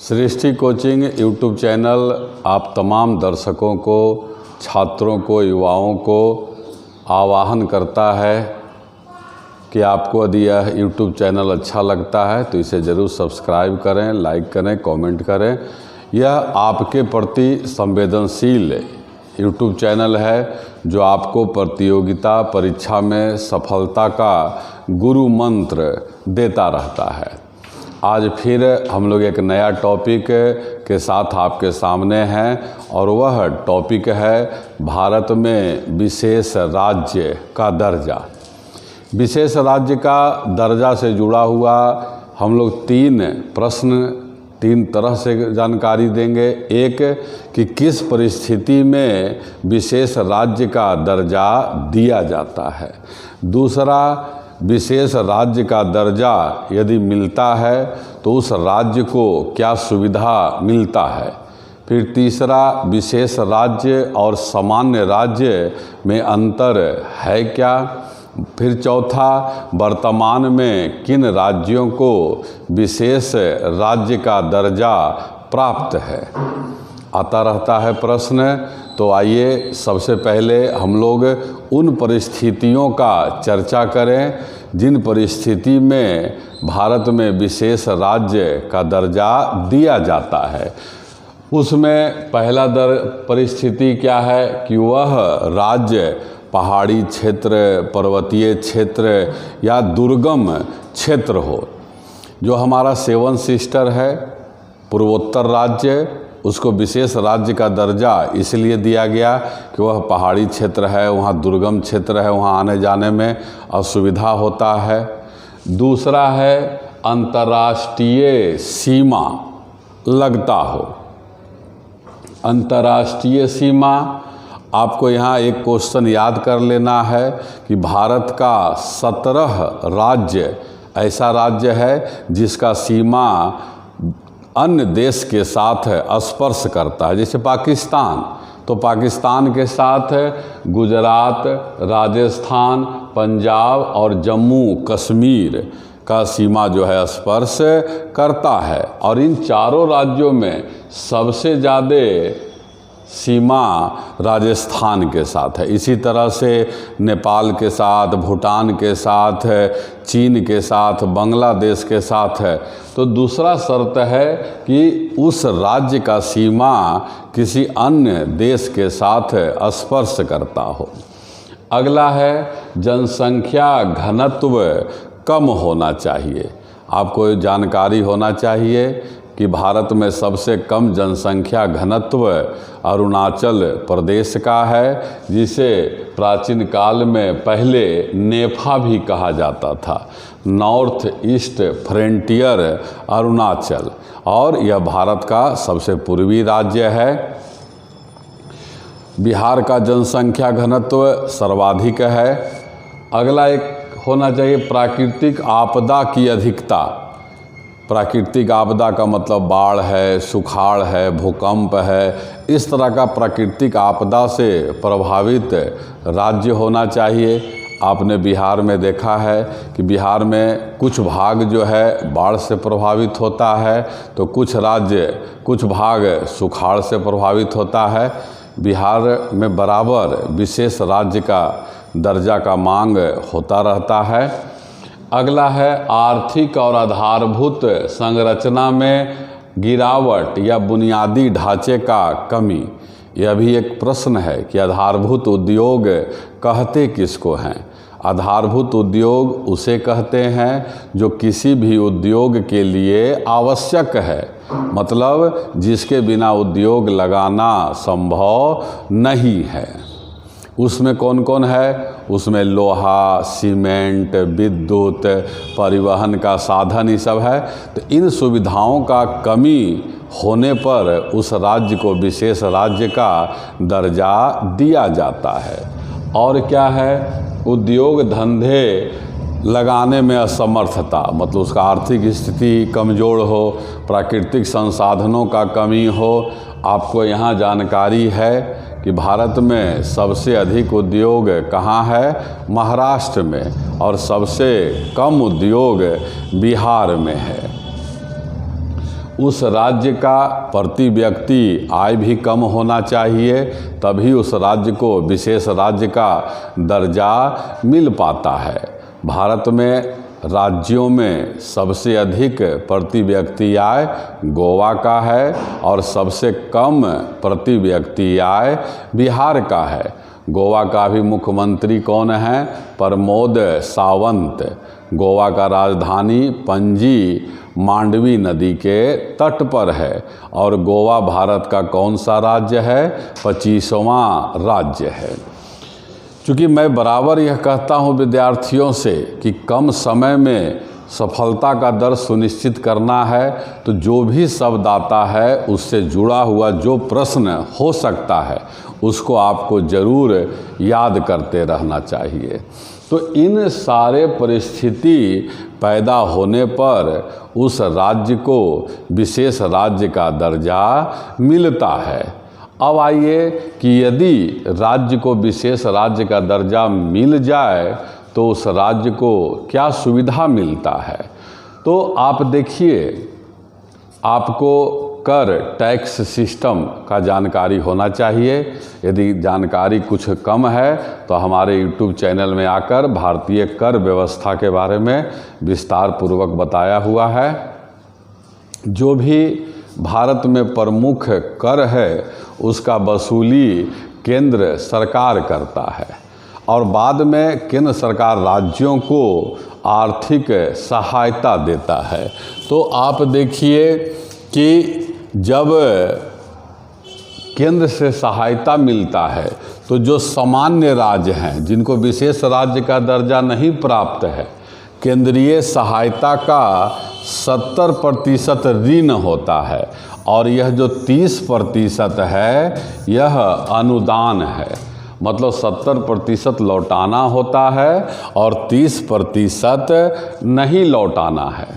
सृष्टि coaching YouTube channel आप तमाम दर्शकों को, छात्रों को, युवाओं को आह्वान करता है कि आपको यदि यह यूट्यूब चैनल अच्छा लगता है तो इसे ज़रूर सब्सक्राइब करें, लाइक करें, कमेंट करें। यह आपके प्रति संवेदनशील यूट्यूब चैनल है जो आपको प्रतियोगिता परीक्षा में सफलता का गुरु मंत्र देता रहता है। आज फिर हम लोग एक नया टॉपिक के साथ आपके सामने हैं और वह टॉपिक है भारत में विशेष राज्य का दर्जा। विशेष राज्य का दर्जा से जुड़ा हुआ हम लोग तीन तरह से जानकारी देंगे। एक कि किस परिस्थिति में विशेष राज्य का दर्जा दिया जाता है। दूसरा, विशेष राज्य का दर्जा यदि मिलता है तो उस राज्य को क्या सुविधा मिलता है। फिर तीसरा, विशेष राज्य और सामान्य राज्य में अंतर है क्या। फिर चौथा, वर्तमान में किन राज्यों को विशेष राज्य का दर्जा प्राप्त है। आता रहता है प्रश्न। तो आइए सबसे पहले हम लोग उन परिस्थितियों का चर्चा करें जिन परिस्थिति में भारत में विशेष राज्य का दर्जा दिया जाता है। उसमें पहला परिस्थिति क्या है कि वह राज्य पहाड़ी क्षेत्र, पर्वतीय क्षेत्र या दुर्गम क्षेत्र हो। जो हमारा 7 सिस्टर है पूर्वोत्तर राज्य, उसको विशेष राज्य का दर्जा इसलिए दिया गया कि वह पहाड़ी क्षेत्र है, वहाँ दुर्गम क्षेत्र है, वहाँ आने जाने में असुविधा होता है। दूसरा है अंतर्राष्ट्रीय सीमा लगता हो। अंतर्राष्ट्रीय सीमा, आपको यहाँ एक क्वेश्चन याद कर लेना है कि भारत का 17 राज्य ऐसा राज्य है जिसका सीमा अन्य देश के साथ स्पर्श करता है। जैसे पाकिस्तान, तो पाकिस्तान के साथ गुजरात, राजस्थान, पंजाब और जम्मू कश्मीर का सीमा जो है स्पर्श करता है। और इन चारों राज्यों में सबसे ज़्यादा सीमा राजस्थान के साथ है। इसी तरह से नेपाल के साथ, भूटान के साथ, चीन के साथ, बांग्लादेश के साथ है। तो दूसरा शर्त है कि उस राज्य का सीमा किसी अन्य देश के साथ स्पर्श करता हो। अगला है जनसंख्या घनत्व कम होना चाहिए। आपको जानकारी होना चाहिए कि भारत में सबसे कम जनसंख्या घनत्व अरुणाचल प्रदेश का है, जिसे प्राचीन काल में पहले नेफा भी कहा जाता था, नॉर्थ ईस्ट फ्रंटियर अरुणाचल, और यह भारत का सबसे पूर्वी राज्य है। बिहार का जनसंख्या घनत्व सर्वाधिक है। अगला एक होना चाहिए प्राकृतिक आपदा की अधिकता। प्राकृतिक आपदा का मतलब बाढ़ है, सुखाड़ है, भूकंप है, इस तरह का प्राकृतिक आपदा से प्रभावित राज्य होना चाहिए। आपने बिहार में देखा है कि बिहार में कुछ भाग जो है बाढ़ से प्रभावित होता है, तो कुछ भाग सुखाड़ से प्रभावित होता है। बिहार में बराबर विशेष राज्य का दर्जा का मांग होता रहता है। अगला है आर्थिक और आधारभूत संरचना में गिरावट या बुनियादी ढांचे का कमी। यह भी एक प्रश्न है कि आधारभूत उद्योग कहते किसको हैं। आधारभूत उद्योग उसे कहते हैं जो किसी भी उद्योग के लिए आवश्यक है, मतलब जिसके बिना उद्योग लगाना संभव नहीं है। उसमें कौन कौन है? उसमें लोहा, सीमेंट, विद्युत, परिवहन का साधन, ये सब है। तो इन सुविधाओं का कमी होने पर उस राज्य को विशेष राज्य का दर्जा दिया जाता है। और क्या है? उद्योग धंधे लगाने में असमर्थता, मतलब उसका आर्थिक स्थिति कमज़ोर हो, प्राकृतिक संसाधनों का कमी हो। आपको यहाँ जानकारी है कि भारत में सबसे अधिक उद्योग कहाँ है? महाराष्ट्र में, और सबसे कम उद्योग बिहार में है। उस राज्य का प्रति व्यक्ति आय भी कम होना चाहिए, तभी उस राज्य को विशेष राज्य का दर्जा मिल पाता है। भारत में राज्यों में सबसे अधिक प्रति व्यक्ति आय गोवा का है और सबसे कम प्रति व्यक्ति आय बिहार का है। गोवा का भी मुख्यमंत्री कौन है? प्रमोद सावंत। गोवा का राजधानी पणजी मांडवी नदी के तट पर है और गोवा भारत का कौन सा राज्य है? 25वां राज्य है। चूँकि मैं बराबर यह कहता हूँ विद्यार्थियों से कि कम समय में सफलता का दर सुनिश्चित करना है, तो जो भी शब्द आता है उससे जुड़ा हुआ जो प्रश्न हो सकता है उसको आपको ज़रूर याद करते रहना चाहिए। तो इन सारे परिस्थिति पैदा होने पर उस राज्य को विशेष राज्य का दर्जा मिलता है। अब आइए कि यदि राज्य को विशेष राज्य का दर्जा मिल जाए तो उस राज्य को क्या सुविधा मिलता है। तो आप देखिए, आपको कर टैक्स सिस्टम का जानकारी होना चाहिए। यदि जानकारी कुछ कम है तो हमारे YouTube चैनल में आकर भारतीय कर व्यवस्था के बारे में विस्तार पूर्वक बताया हुआ है। जो भी भारत में प्रमुख कर है उसका वसूली केंद्र सरकार करता है और बाद में केंद्र सरकार राज्यों को आर्थिक सहायता देता है। तो आप देखिए कि जब केंद्र से सहायता मिलता है तो जो सामान्य राज्य हैं जिनको विशेष राज्य का दर्जा नहीं प्राप्त है, केंद्रीय सहायता का 70% ऋण होता है और यह जो 30% है यह अनुदान है। मतलब 70% लौटाना होता है और 30% नहीं लौटाना है।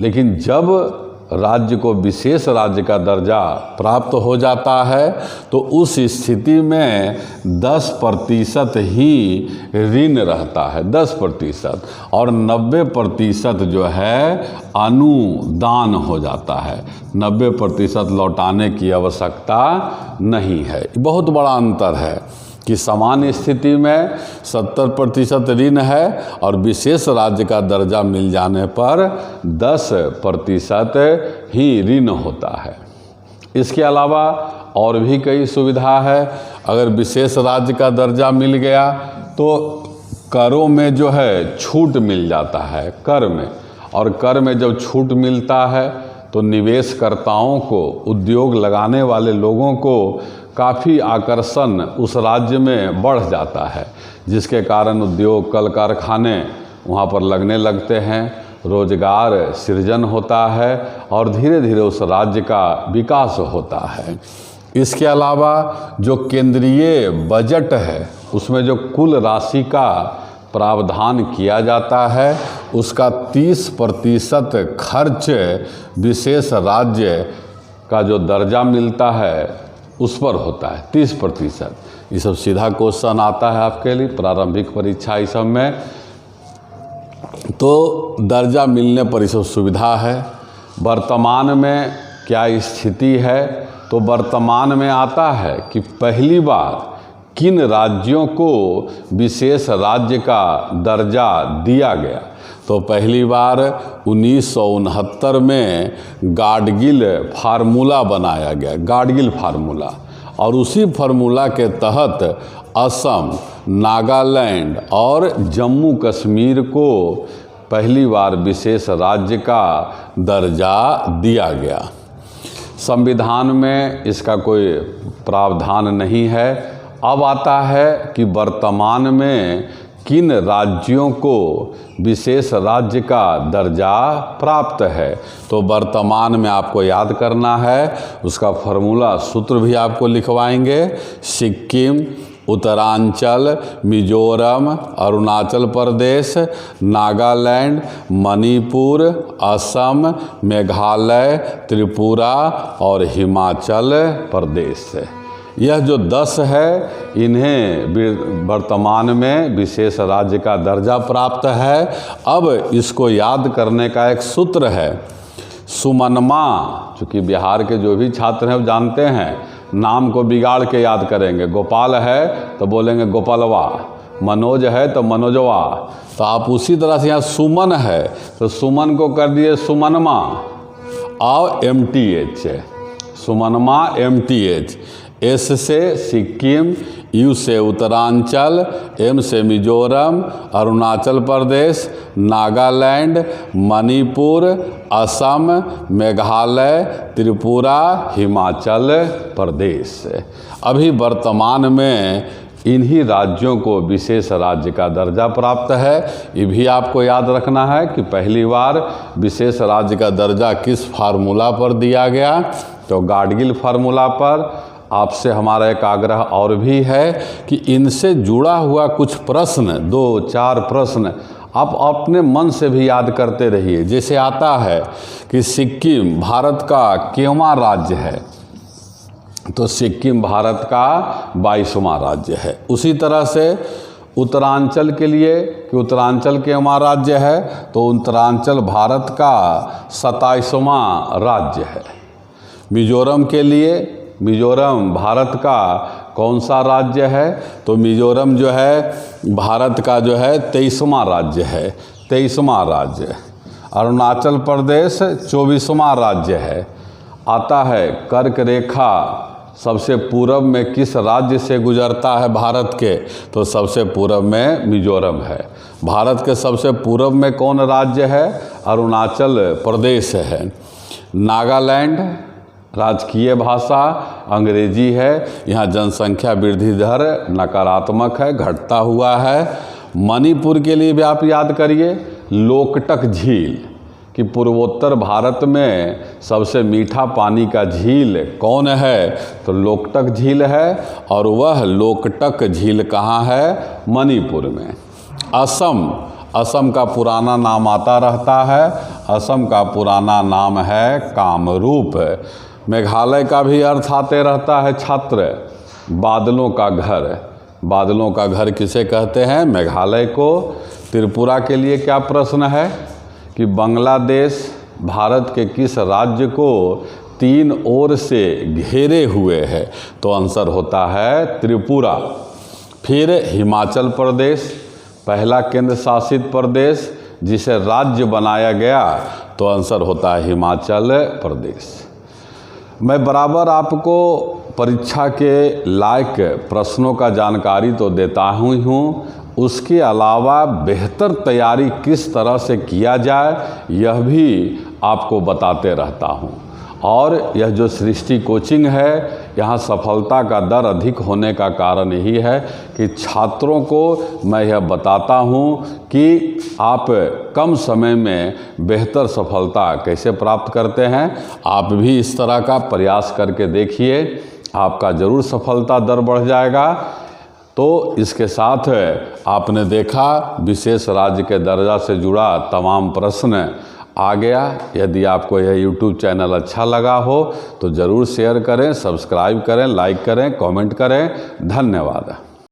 लेकिन जब राज्य को विशेष राज्य का दर्जा प्राप्त हो जाता है तो उस स्थिति में 10% ही ऋण रहता है, 10%, और 90% जो है अनुदान हो जाता है। 90% लौटाने की आवश्यकता नहीं है। बहुत बड़ा अंतर है कि सामान्य स्थिति में 70% ऋण है और विशेष राज्य का दर्जा मिल जाने पर 10% ही ऋण होता है। इसके अलावा और भी कई सुविधा है। अगर विशेष राज्य का दर्जा मिल गया तो करों में जो है छूट मिल जाता है कर में, और कर में जब छूट मिलता है तो निवेशकर्ताओं को, उद्योग लगाने वाले लोगों को काफ़ी आकर्षण उस राज्य में बढ़ जाता है, जिसके कारण उद्योग कल कारखाने वहाँ पर लगने लगते हैं, रोजगार सृजन होता है और धीरे धीरे उस राज्य का विकास होता है। इसके अलावा जो केंद्रीय बजट है उसमें जो कुल राशि का प्रावधान किया जाता है उसका 30% खर्च विशेष राज्य का जो दर्जा मिलता है उस पर होता है, 30%। ये सब सीधा क्वेश्चन आता है आपके लिए प्रारंभिक परीक्षा इस सब में। तो दर्जा मिलने पर ये सब सुविधा है। वर्तमान में क्या स्थिति है? तो वर्तमान में आता है कि पहली बार किन राज्यों को विशेष राज्य का दर्जा दिया गया। तो पहली बार 1969 में गाडगिल फार्मूला बनाया गया, गाडगिल फार्मूला, और उसी फार्मूला के तहत असम, नागालैंड और जम्मू कश्मीर को पहली बार विशेष राज्य का दर्जा दिया गया। संविधान में इसका कोई प्रावधान नहीं है। अब आता है कि वर्तमान में किन राज्यों को विशेष राज्य का दर्जा प्राप्त है। तो वर्तमान में आपको याद करना है, उसका फार्मूला सूत्र भी आपको लिखवाएंगे। सिक्किम, उत्तरांचल, मिजोरम, अरुणाचल प्रदेश, नागालैंड, मणिपुर, असम, मेघालय, त्रिपुरा और हिमाचल प्रदेश। यह जो 10 है इन्हें वर्तमान में विशेष राज्य का दर्जा प्राप्त है। अब इसको याद करने का एक सूत्र है। सुमनमा, चूँकि बिहार के जो भी छात्र हैं वो जानते हैं, नाम को बिगाड़ के याद करेंगे। गोपाल है तो बोलेंगे गोपालवा, मनोज है तो मनोजवा। तो आप उसी तरह से यहाँ सुमन है तो सुमन को कर दिए सुमनमा और MTH, सुमनमा MTH। एस से सिक्किम, यू से उत्तरांचल, एम से मिजोरम, अरुणाचल प्रदेश, नागालैंड, मणिपुर, असम, मेघालय, त्रिपुरा, हिमाचल प्रदेश। अभी वर्तमान में इन्हीं राज्यों को विशेष राज्य का दर्जा प्राप्त है। ये भी आपको याद रखना है कि पहली बार विशेष राज्य का दर्जा किस फार्मूला पर दिया गया, तो गाडगिल फार्मूला पर। आपसे हमारा एक आग्रह और भी है कि इनसे जुड़ा हुआ कुछ प्रश्न, 2-4 प्रश्न आप अपने मन से भी याद करते रहिए। जैसे आता है कि सिक्किम भारत का क्योंवां राज्य है, तो सिक्किम भारत का 22वां राज्य है। उसी तरह से उत्तरांचल के लिए कि उत्तरांचल क्योंवां राज्य है, तो उत्तरांचल भारत का 27वां राज्य है। मिजोरम के लिए, मिजोरम भारत का कौन सा राज्य है, तो मिजोरम जो है भारत का जो है 23वां राज्य है, 23वां राज्य। अरुणाचल प्रदेश 24वां राज्य है। आता है कर्क रेखा सबसे पूरब में किस राज्य से गुजरता है भारत के, तो सबसे पूरब में मिजोरम है। भारत के सबसे पूरब में कौन राज्य है, अरुणाचल प्रदेश है। नागालैंड राजकीय भाषा अंग्रेजी है, यहाँ जनसंख्या वृद्धि दर नकारात्मक है, घटता हुआ है। मणिपुर के लिए भी आप याद करिए, लोकटक झील कि पूर्वोत्तर भारत में सबसे मीठा पानी का झील कौन है, तो लोकटक झील है, और वह लोकटक झील कहाँ है, मणिपुर में। असम, असम का पुराना नाम आता रहता है, असम का पुराना नाम है कामरूप। मेघालय का भी अर्थ आते रहता है छात्र, बादलों का घर। बादलों का घर किसे कहते हैं, मेघालय को। त्रिपुरा के लिए क्या प्रश्न है कि बांग्लादेश भारत के किस राज्य को 3 ओर से घेरे हुए है, तो आंसर होता है त्रिपुरा। फिर हिमाचल प्रदेश, पहला केंद्र शासित प्रदेश जिसे राज्य बनाया गया, तो आंसर होता है हिमाचल प्रदेश। मैं बराबर आपको परीक्षा के लायक प्रश्नों का जानकारी तो देता हूँ, उसके अलावा बेहतर तैयारी किस तरह से किया जाए यह भी आपको बताते रहता हूँ। और यह जो सृष्टि कोचिंग है, यहाँ सफलता का दर अधिक होने का कारण यही है कि छात्रों को मैं यह बताता हूँ कि आप कम समय में बेहतर सफलता कैसे प्राप्त करते हैं। आप भी इस तरह का प्रयास करके देखिए, आपका ज़रूर सफलता दर बढ़ जाएगा। तो इसके साथ आपने देखा विशेष राज्य के दर्जा से जुड़ा तमाम प्रश्न आ गया। यदि आपको यह YouTube चैनल अच्छा लगा हो तो ज़रूर शेयर करें, सब्सक्राइब करें, लाइक करें, कमेंट करें। धन्यवाद।